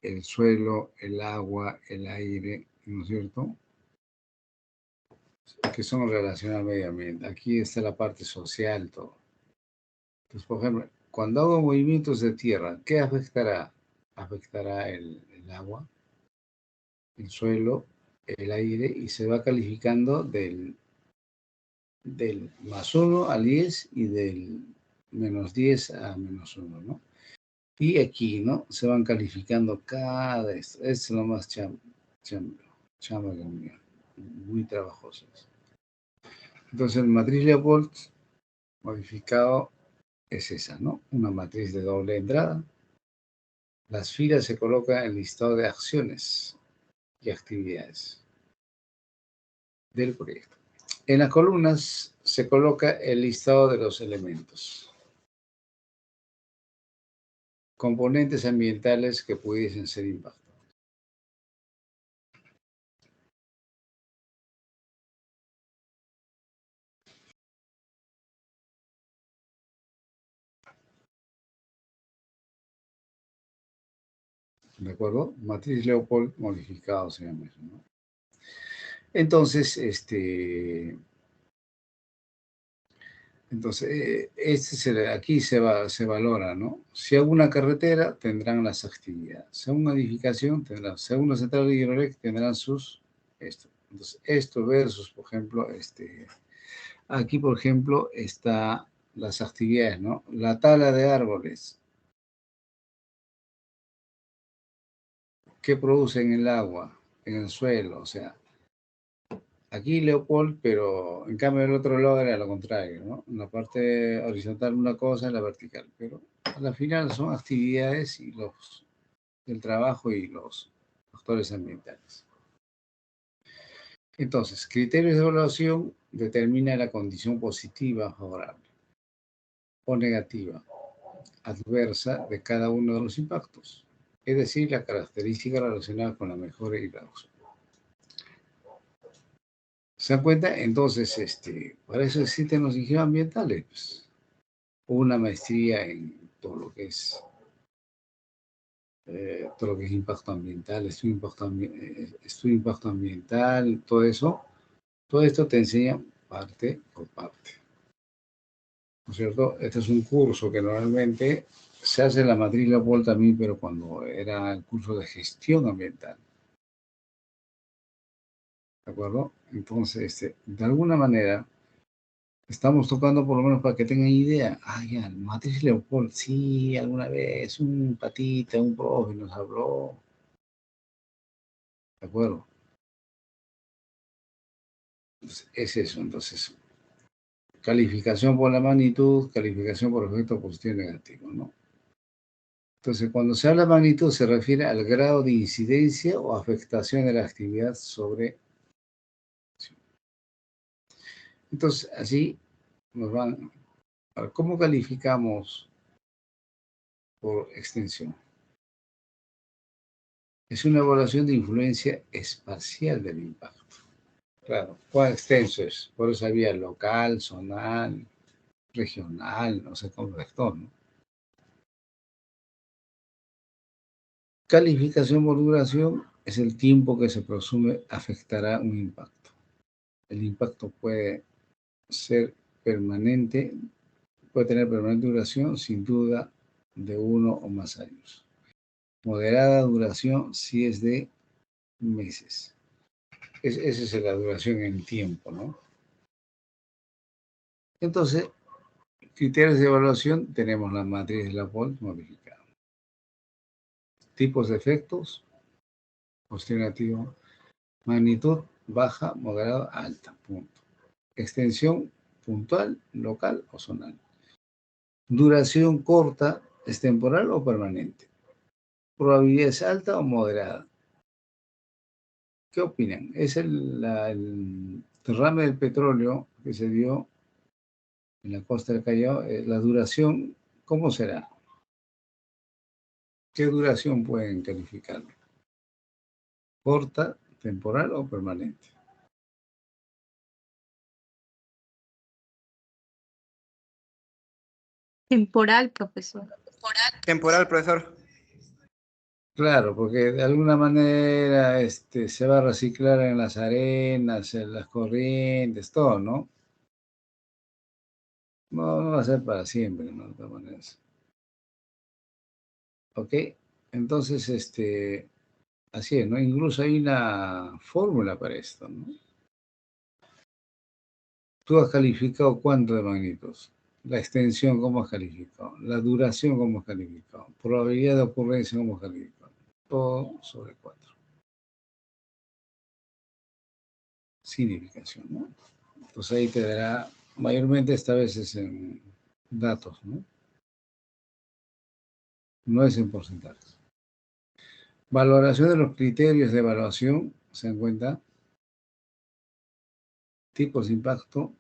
el suelo, el agua, el aire, ¿no es cierto? Que son relacionados al medio ambiente. Aquí está la parte social, todo. Entonces, por ejemplo, cuando hago movimientos de tierra, ¿qué afectará? Afectará el agua, el suelo, el aire, y se va calificando del más 1 al 10 y del menos 10 a menos 1, ¿no? Y aquí, ¿no? Se van calificando cada esto. Es lo más chamba muy trabajoso. Entonces, el matriz Leopold modificado es esa, ¿no? Una matriz de doble entrada. Las filas se colocan en el listado de acciones y actividades del proyecto. En las columnas se coloca el listado de los elementos. Componentes ambientales que pudiesen ser impactados. ¿De acuerdo? Matriz Leopold modificado se llama eso, ¿no? Entonces, aquí se valora, ¿no? Si hago una carretera, tendrán las actividades. Si hago una edificación, tendrán. Si hago una central hidroeléctrica, tendrán sus... Entonces, esto versus, por ejemplo, aquí, por ejemplo, está las actividades, ¿no? La tala de árboles. ¿Qué produce en el agua, en el suelo? O sea, aquí Leopold, pero en cambio el otro lado era lo contrario, ¿no? En la parte horizontal una cosa, en la vertical, pero a la final son actividades y el trabajo y los factores ambientales. Entonces, criterios de evaluación determina la condición positiva, favorable, o negativa, adversa de cada uno de los impactos, es decir, la característica relacionada con la mejora y la reducción. ¿Se dan cuenta? Entonces, para eso existen los ingenieros ambientales. Pues, una maestría en todo lo que es impacto ambiental, estudio impacto ambiental, todo eso. Todo esto te enseña parte por parte. ¿No es cierto? Este es un curso que normalmente se hace en la matriz Leopold también, pero cuando era el curso de gestión ambiental. ¿De acuerdo? Entonces, de alguna manera, estamos tocando por lo menos para que tengan idea. Ah, ya, matriz Leopold, sí, alguna vez un patita, un profe nos habló. ¿De acuerdo? Entonces, es eso, entonces. Calificación por la magnitud, calificación por efecto positivo y negativo, ¿no? Entonces, cuando se habla de magnitud, se refiere al grado de incidencia o afectación de la actividad sobre... Entonces, así nos van Ahora, ¿cómo calificamos por extensión? Es una evaluación de influencia espacial del impacto. Claro, ¿cuán extenso es? Por eso había local, zonal, regional, no sé cómo vector, ¿no? Calificación por duración es el tiempo que se presume afectará un impacto. El impacto puede ser permanente, puede tener permanente duración, sin duda, de 1 o más años. Moderada duración si es de meses. Esa es la duración en tiempo, ¿no? Entonces, criterios de evaluación, tenemos la matriz de la POL modificada. Tipos de efectos, positivo, magnitud, baja, moderada, alta, punto. Extensión, puntual, local o zonal. Duración corta, ¿es temporal o permanente? Probabilidad es alta o moderada. ¿Qué opinan? Es el derrame del petróleo que se dio en la costa del Callao. La duración, ¿cómo será? ¿Qué duración pueden calificar? ¿Corta, temporal o permanente? Temporal, profesor. Temporal, profesor. Claro, porque de alguna manera se va a reciclar en las arenas, en las corrientes, todo, ¿no? No va a ser para siempre, ¿no? De todas maneras. ¿Ok? Entonces, así es, ¿no? Incluso hay una fórmula para esto, ¿no? Tú has calificado cuánto de magnitud, la extensión, ¿cómo has calificado? La duración, ¿cómo has calificado? Probabilidad de ocurrencia, ¿cómo has calificado? Todo sobre 4. Significación, ¿no? Entonces ahí te dará, mayormente esta vez es en datos, ¿no? No es en porcentajes. Valoración de los criterios de evaluación, se dan cuenta, tipos de impacto,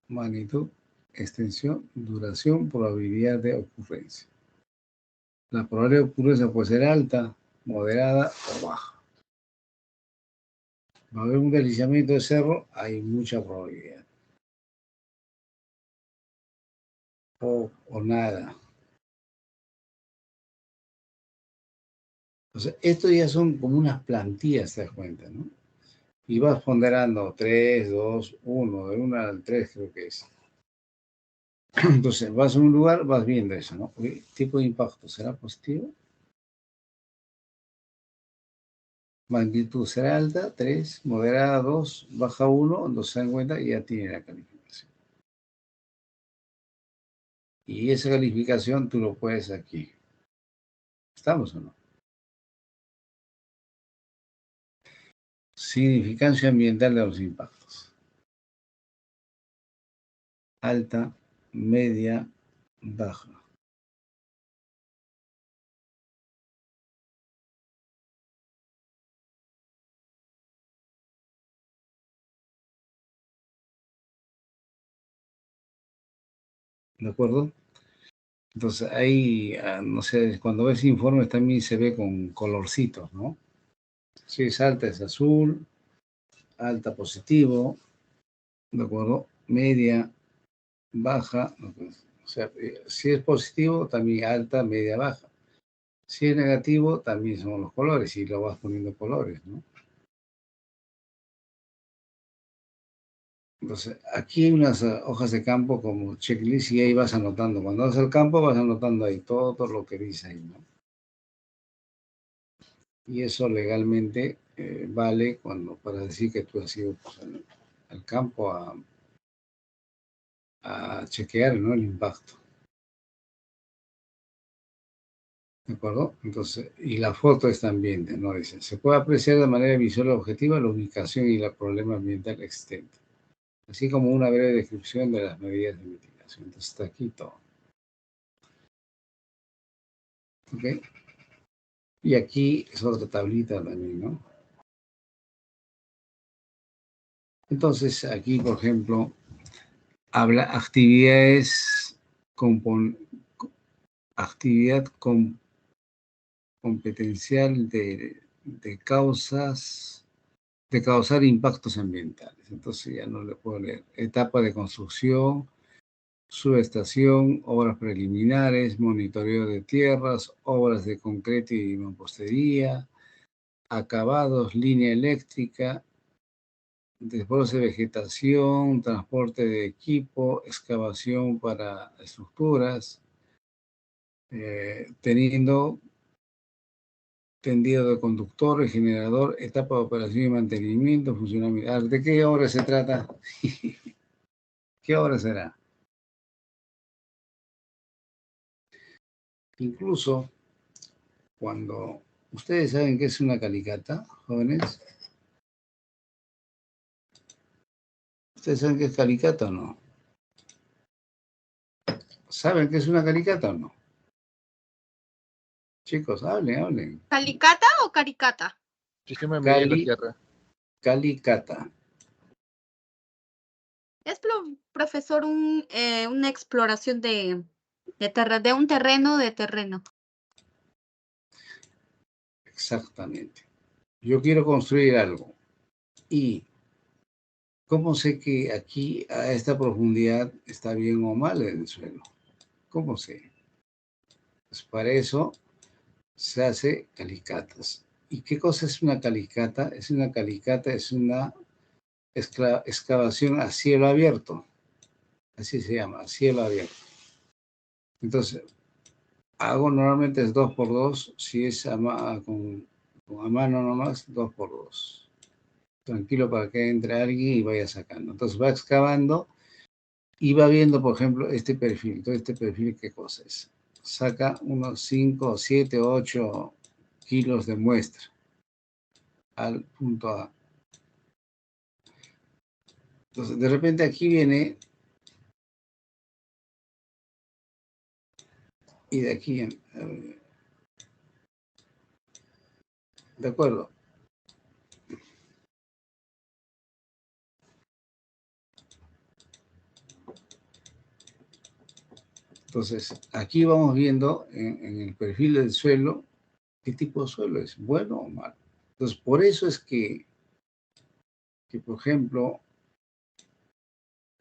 magnitud, extensión, duración, probabilidad de ocurrencia. La probabilidad de ocurrencia puede ser alta, moderada o baja. Va a haber un deslizamiento de cerro, hay mucha probabilidad. O nada. O sea, esto ya son como unas plantillas, te das cuenta, ¿no? Y vas ponderando 3, 2, 1, de 1 al 3 creo que es. Entonces, vas a un lugar, vas viendo eso, ¿no? ¿Qué tipo de impacto? ¿Será positivo? Magnitud será alta, 3, moderada 2, baja 1, entonces se dan cuenta y ya tiene la calificación. Y esa calificación tú lo puedes aquí. ¿Estamos o no? Significancia ambiental de los impactos. Alta, media, baja. ¿De acuerdo? Entonces ahí, no sé, cuando ves informes también se ve con colorcitos, ¿no? Si es alta es azul, alta positivo, ¿de acuerdo? Media, baja, o sea, si es positivo también alta, media, baja. Si es negativo también son los colores y lo vas poniendo colores, ¿no? Entonces, aquí hay unas hojas de campo como checklist y ahí vas anotando. Cuando vas al campo vas anotando ahí todo lo que dice ahí, ¿no? Y eso legalmente vale para decir que tú has ido pues, al campo a chequear, ¿no? El impacto. ¿De acuerdo? Entonces, y la foto está ambiente, ¿no? Dice, se puede apreciar de manera visual objetiva la ubicación y el problema ambiental existente, así como una breve descripción de las medidas de mitigación. Entonces, está aquí todo. ¿Ok? Y aquí es otra tablita también, ¿no? Entonces, aquí, por ejemplo, habla actividades actividad competencial de causar impactos ambientales. Entonces ya no le puedo leer. Etapa de construcción, subestación, obras preliminares, monitoreo de tierras, obras de concreto y mampostería, acabados, línea eléctrica, desbrose de vegetación, transporte de equipo, excavación para estructuras, tendido de conductor, generador, etapa de operación y mantenimiento, funcionamiento. ¿De qué obra se trata? ¿Qué obra será? Incluso cuando ustedes saben qué es una calicata, jóvenes, ¿ustedes saben qué es calicata o no? ¿Saben qué es una calicata o no? Chicos, hablen. ¿Calicata o caricata? Sistema de medida de la Tierra. Calicata. Es, profesor, una exploración de un terreno. Exactamente. Yo quiero construir algo. ¿Y cómo sé que aquí, a esta profundidad, está bien o mal en el suelo? ¿Cómo sé? Pues para eso se hace calicatas. ¿Y qué cosa es una calicata? Es una excavación a cielo abierto. Así se llama, a cielo abierto. Entonces, hago normalmente es 2x2, si es a mano nomás, 2x2. Tranquilo para que entre alguien y vaya sacando. Entonces va excavando y va viendo, por ejemplo, este perfil. Todo este perfil, ¿qué cosa es? Saca unos 5, 7, 8 kilos de muestra al punto A. Entonces, de repente aquí viene y de aquí, ¿de acuerdo? Entonces, aquí vamos viendo en el perfil del suelo qué tipo de suelo es, bueno o malo. Entonces, por eso es que por ejemplo,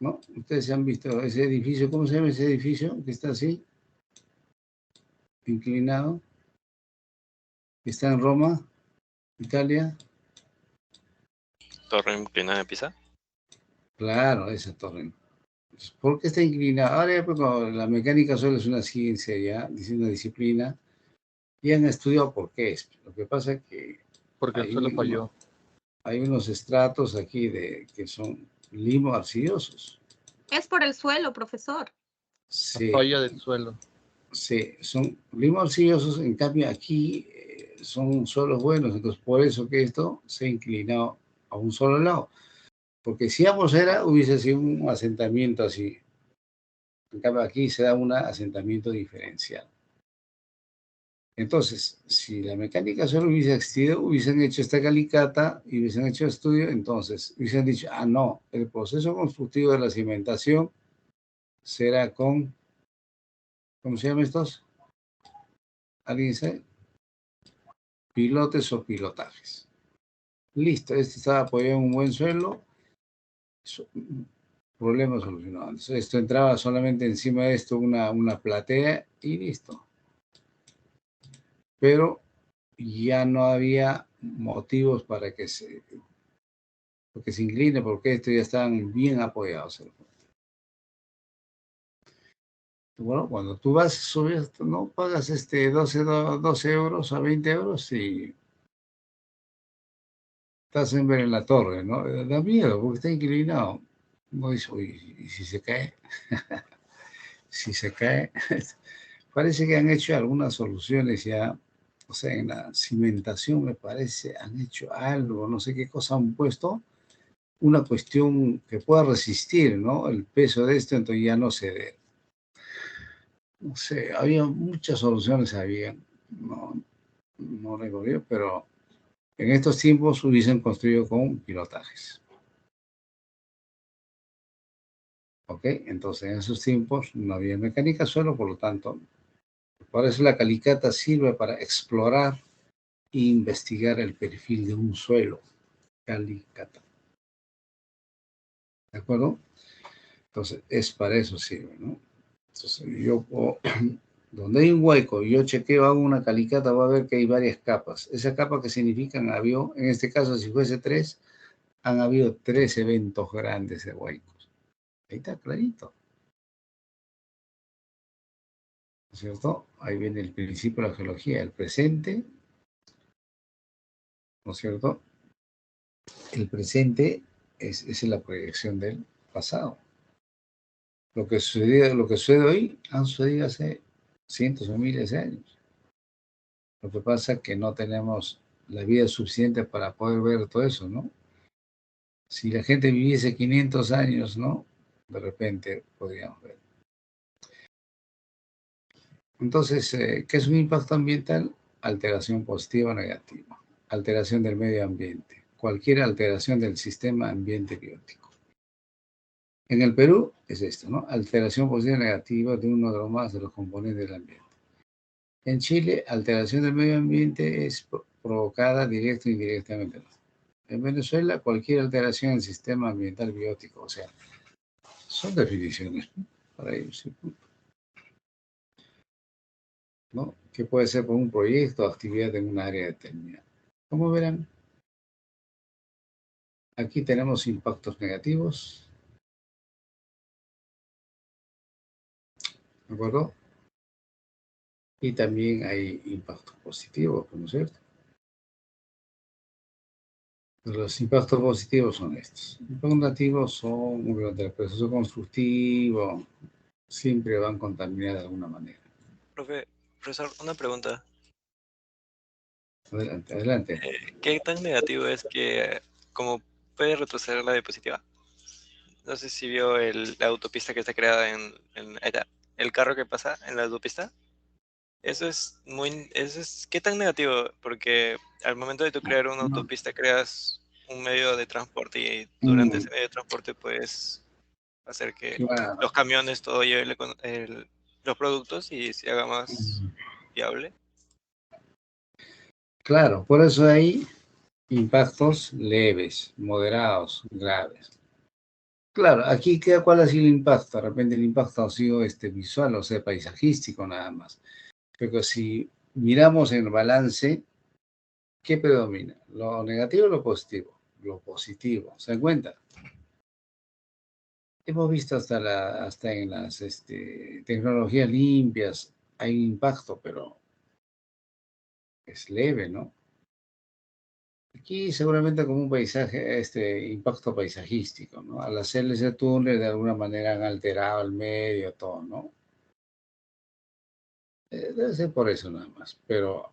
¿no? Ustedes han visto ese edificio, ¿cómo se llama ese edificio que está así, inclinado? Que está en Roma, Italia. Torre inclinada de Pisa. Claro, esa torre. ¿Por qué está inclinada? Ahora ya, pues, la mecánica solo es una ciencia ya, es una disciplina, y han estudiado por qué es. Lo que pasa es que Porque el suelo falló. hay unos estratos aquí que son limo-arcillosos. Es por el suelo, profesor. La Sí, falla del suelo. sí, son limo-arcillosos, en cambio aquí son suelos buenos, entonces por eso que esto se ha inclinado a un solo lado. Porque si ambos hubiese sido un asentamiento así. En cambio aquí se da un asentamiento diferencial. Entonces, si la mecánica solo hubiese existido, hubiesen hecho esta calicata y hubiesen hecho estudio, entonces hubiesen dicho, no, el proceso constructivo de la cimentación será con, ¿cómo se llaman estos? ¿Alguien sabe? Pilotes o pilotajes. Listo, este estaba apoyado en un buen suelo, problema solucionado. Entonces, esto entraba solamente encima de esto una platea y listo. Pero ya no había motivos para que se incline, porque estos ya estaban bien apoyados. Bueno, cuando tú vas, subes, no pagas 12 euros a 20 euros y estás en ver en la torre, ¿no? Da miedo porque está inclinado. No dice, uy, ¿y si se cae? Si se cae, parece que han hecho algunas soluciones ya, o sea, en la cimentación me parece, han hecho algo, no sé qué cosa han puesto, una cuestión que pueda resistir, ¿no? El peso de esto, entonces ya no ceder. No sé, había muchas soluciones, no recuerdo, pero en estos tiempos hubiesen construido con pilotajes. ¿Ok? Entonces, en esos tiempos no había mecánica suelo, por lo tanto, por eso la calicata sirve para explorar e investigar el perfil de un suelo. Calicata. ¿De acuerdo? Entonces, es para eso sirve, ¿no? Entonces, yo, donde hay un hueco, yo chequeo, hago una calicata, va a ver que hay varias capas. Esa capa que significan, había, en este caso, si fuese 3, han habido 3 eventos grandes de huecos. Ahí está clarito. ¿No es cierto? Ahí viene el principio de la geología, el presente, ¿no es cierto? El presente es la proyección del pasado. Lo que sucede hoy han sucedido hace cientos o miles de años. Lo que pasa es que no tenemos la vida suficiente para poder ver todo eso, ¿no? Si la gente viviese 500 años, ¿no? De repente podríamos ver. Entonces, ¿qué es un impacto ambiental? Alteración positiva o negativa. Alteración del medio ambiente. Cualquier alteración del sistema ambiente biótico. En el Perú es esto, ¿no? Alteración positiva o negativa de uno de los más de los componentes del ambiente. En Chile, alteración del medio ambiente es provocada directa o indirectamente. En Venezuela, cualquier alteración del sistema ambiental biótico, o sea, son definiciones, ¿no? Para ellos, ¿sí? ¿No? Que puede ser por un proyecto o actividad en un área determinada. Como verán, aquí tenemos impactos negativos, ¿de acuerdo? Y también hay impactos positivos, ¿no es cierto? Los impactos positivos son estos. Los impactos negativos son, durante el proceso constructivo, siempre van contaminados de alguna manera. Profesor, una pregunta. Adelante, adelante. ¿Qué tan negativo es que como puede retroceder la diapositiva? No sé si vio la autopista que está creada ahí está, el carro que pasa en la autopista. ¿Qué tan negativo? Porque al momento de tú crear una autopista creas un medio de transporte y durante ese medio de transporte puedes hacer que Claro. los camiones todo lleven los productos y se haga más viable. Claro, por eso hay impactos leves, moderados, graves. Claro, aquí queda cuál ha sido el impacto. De repente el impacto ha sido visual, o sea, paisajístico nada más. Pero si miramos en el balance, ¿qué predomina? ¿Lo negativo o lo positivo? Lo positivo, ¿se dan cuenta? Hemos visto hasta en las tecnologías limpias, hay impacto, pero es leve, ¿no? Aquí seguramente como un paisaje, impacto paisajístico, ¿no? Al hacer ese túnel de alguna manera han alterado el medio, todo, ¿no? Debe ser por eso nada más, pero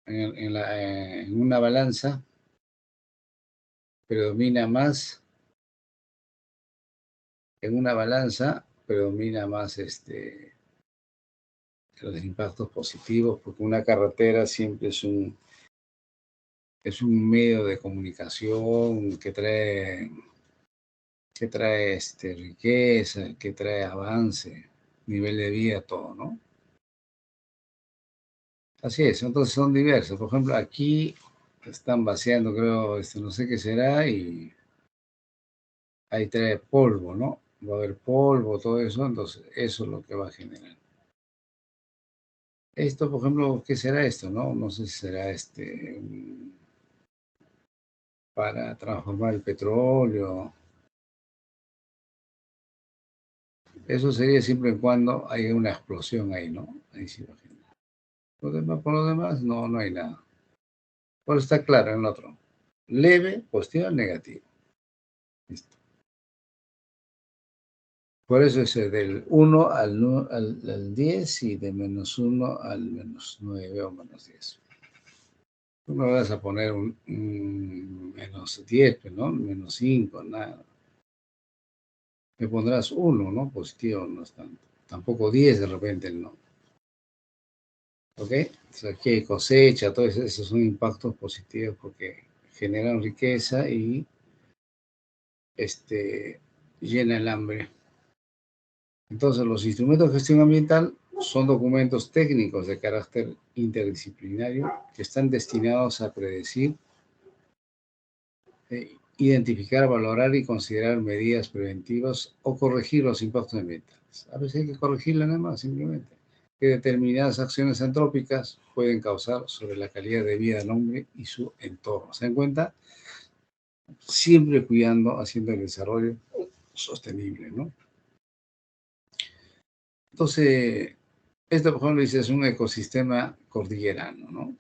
en una balanza predomina más, los impactos positivos, porque una carretera siempre es un medio de comunicación que trae riqueza, que trae avance, nivel de vida, todo, ¿no? Así es, entonces son diversos. Por ejemplo, aquí están vaciando, creo, no sé qué será, y ahí trae polvo, ¿no? Va a haber polvo, todo eso, entonces eso es lo que va a generar. Esto, por ejemplo, ¿qué será esto, no? No sé si será para transformar el petróleo. Eso sería siempre y cuando haya una explosión ahí, ¿no? Ahí sí va a generar. Por lo demás, no hay nada. Por eso está claro en el otro. Leve, positivo, negativo. Listo. Por eso es del 1 al 10 y de -1 al -9 o -10. Tú no vas a poner un -10, ¿no? -5, nada. Me pondrás 1, ¿no? Positivo, no es tanto. Tampoco 10 de repente, no. ¿Ok? Entonces aquí hay cosecha, todos esos son impactos positivos porque generan riqueza y llena el hambre. Entonces, los instrumentos de gestión ambiental son documentos técnicos de carácter interdisciplinario que están destinados a predecir, identificar, valorar y considerar medidas preventivas o corregir los impactos ambientales. A veces hay que corregirla nada más, simplemente. Que determinadas acciones antrópicas pueden causar sobre la calidad de vida del hombre y su entorno. ¿Se dan cuenta? Siempre cuidando, haciendo el desarrollo sostenible, ¿no? Entonces, esto, por ejemplo, dice, es un ecosistema cordillerano, ¿no?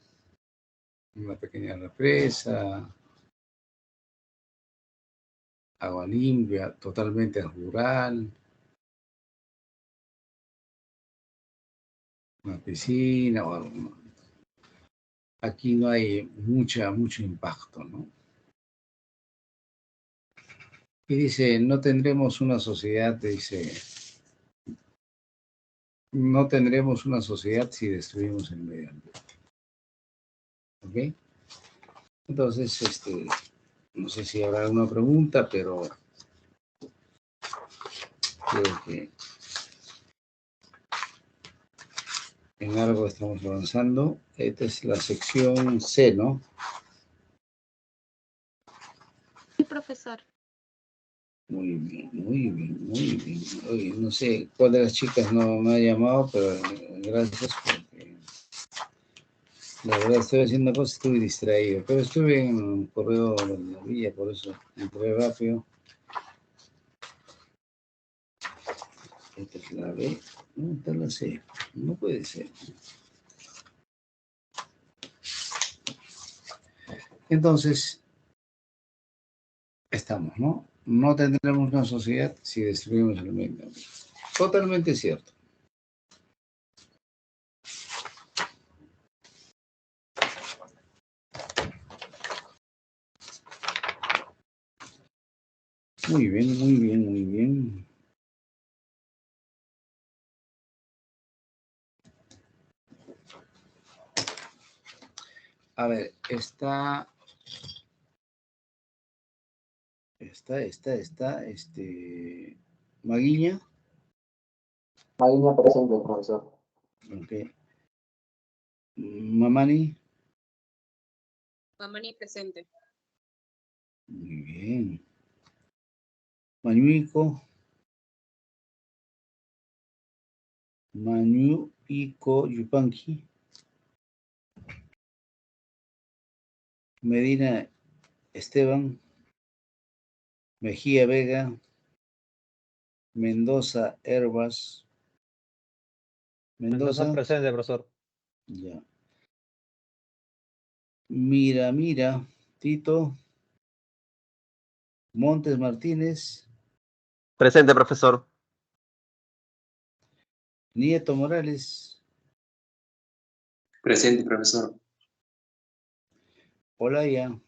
Una pequeña represa, agua limpia, totalmente rural, una piscina o algo. Aquí no hay mucho impacto, ¿no? Y dice, no tendremos una sociedad, dice, no tendremos una sociedad si destruimos el medio ambiente. ¿Ok? Entonces, no sé si habrá alguna pregunta, pero creo que en algo estamos avanzando. Esta es la sección C, ¿no? Sí, profesor. Muy bien, muy bien, muy bien. Oye, no sé cuál de las chicas no me ha llamado, pero gracias porque la verdad estoy haciendo cosas, estuve distraído, pero estuve en un correo de la villa, por eso entré rápido. Esta es la B, no, esta es la C, no puede ser. Entonces, estamos, ¿no? No tendremos una sociedad si destruimos el medio ambiente. Totalmente cierto. Muy bien, muy bien, muy bien. A ver, Maguiña. Maguiña presente, profesor. Ok. Mamani. Mamani presente. Muy bien. Mañuico. Mañuico Yupanqui. Medina Esteban. Mejía Vega. Mendoza Herbas. Mendoza presente, profesor. Ya. Mira, Tito. Montes Martínez. Presente, profesor. Nieto Morales. Presente, profesor. Olaya.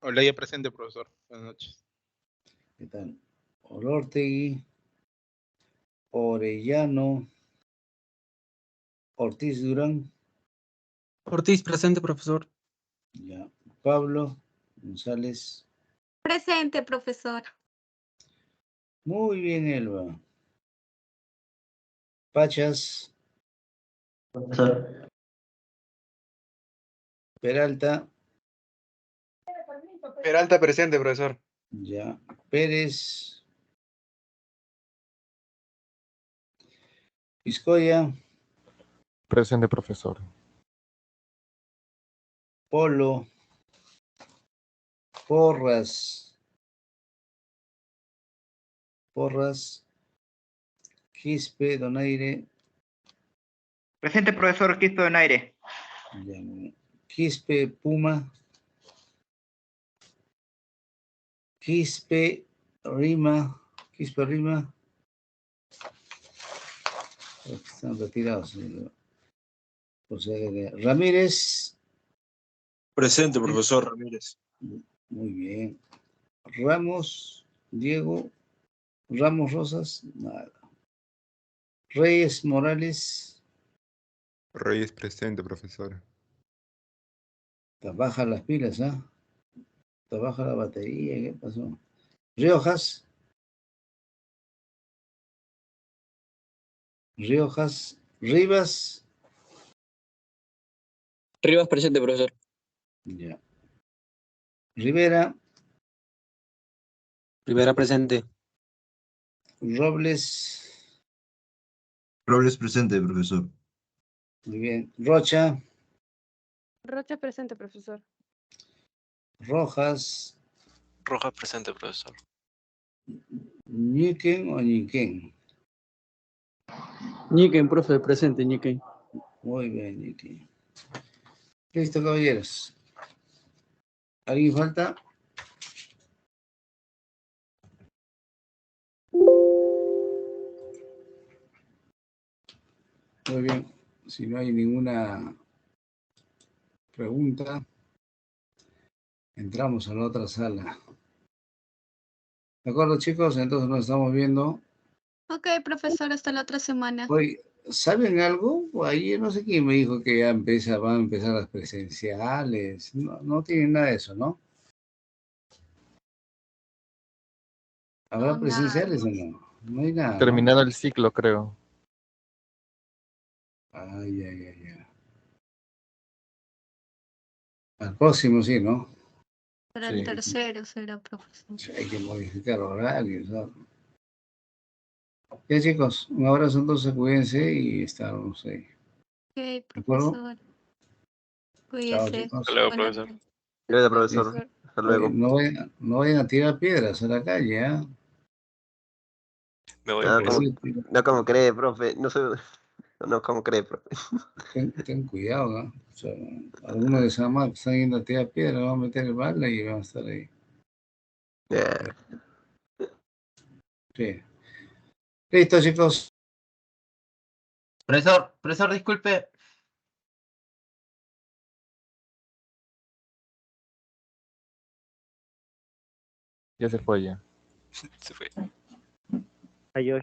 Olaya presente, profesor. Buenas noches. ¿Qué tal? Olortegui. Orellano. Ortiz Durán. Ortiz, presente, profesor. Ya. Pablo González. Presente, profesor. Muy bien, Elba. Pachas. Profesor. Peralta. Peralta presente, profesor. Ya. Pérez. Piscoya. Presente, profesor. Polo. Porras. Quispe, Donaire. Presente, profesor Quispe Donaire. Ya. Quispe, Puma. Quispe, Rima. Están retirados. O sea, Ramírez. Presente, profesor Ramírez. Muy bien. Ramos, Diego. Ramos Rosas, nada. Reyes Morales. Reyes presente, profesor. Te baja las pilas, ¿ah? Te baja la batería, ¿qué pasó? Riojas. Riojas, Rivas, Rivas presente, profesor. ya. Rivera, Rivera presente. Robles, Robles presente, profesor. muy bien. Rocha, Rocha presente, profesor. Rojas, Rojas presente, profesor. Ñiquen o Ñiquen. Ñiquen, profe, presente, Ñiquen. Muy bien, Ñiquen. Listo, caballeros. ¿Alguien falta? Muy bien. Si no hay ninguna pregunta, entramos a la otra sala. ¿De acuerdo, chicos? Entonces nos estamos viendo. Ok, profesor, hasta la otra semana. Hoy, ¿saben algo? Ayer no sé quién me dijo que ya van a empezar las presenciales. No, no tienen nada de eso, ¿no? ¿Habrá No, presenciales o nada. no? No hay nada, ¿no? Terminado el ciclo, creo. Ay, ay, ay, ay. Al próximo sí, ¿no? Para Sí. el tercero será, profesor. Hay que modificar horarios, ¿no? Ya, chicos, un abrazo entonces, cuídense y estamos ahí. Ok, ¿De acuerdo? profesor. Chao, Cuídese. chicos. Hasta luego, Buenas profesor. noches, Gracias, profesor. profesor. Hasta Oye, luego. no vayan a tirar piedras a la calle, ¿ah? Me voy, No, profesor. no como cree, profe. No soy... No, como cree, profe. Ten cuidado, ¿no? O sea, algunos de esa marca están yendo a tirar piedras, van a meter el bala y van a estar ahí. Yeah. Sí. Listo, chicos. Profesor, disculpe. Ya se fue ya. Se fue. Adiós.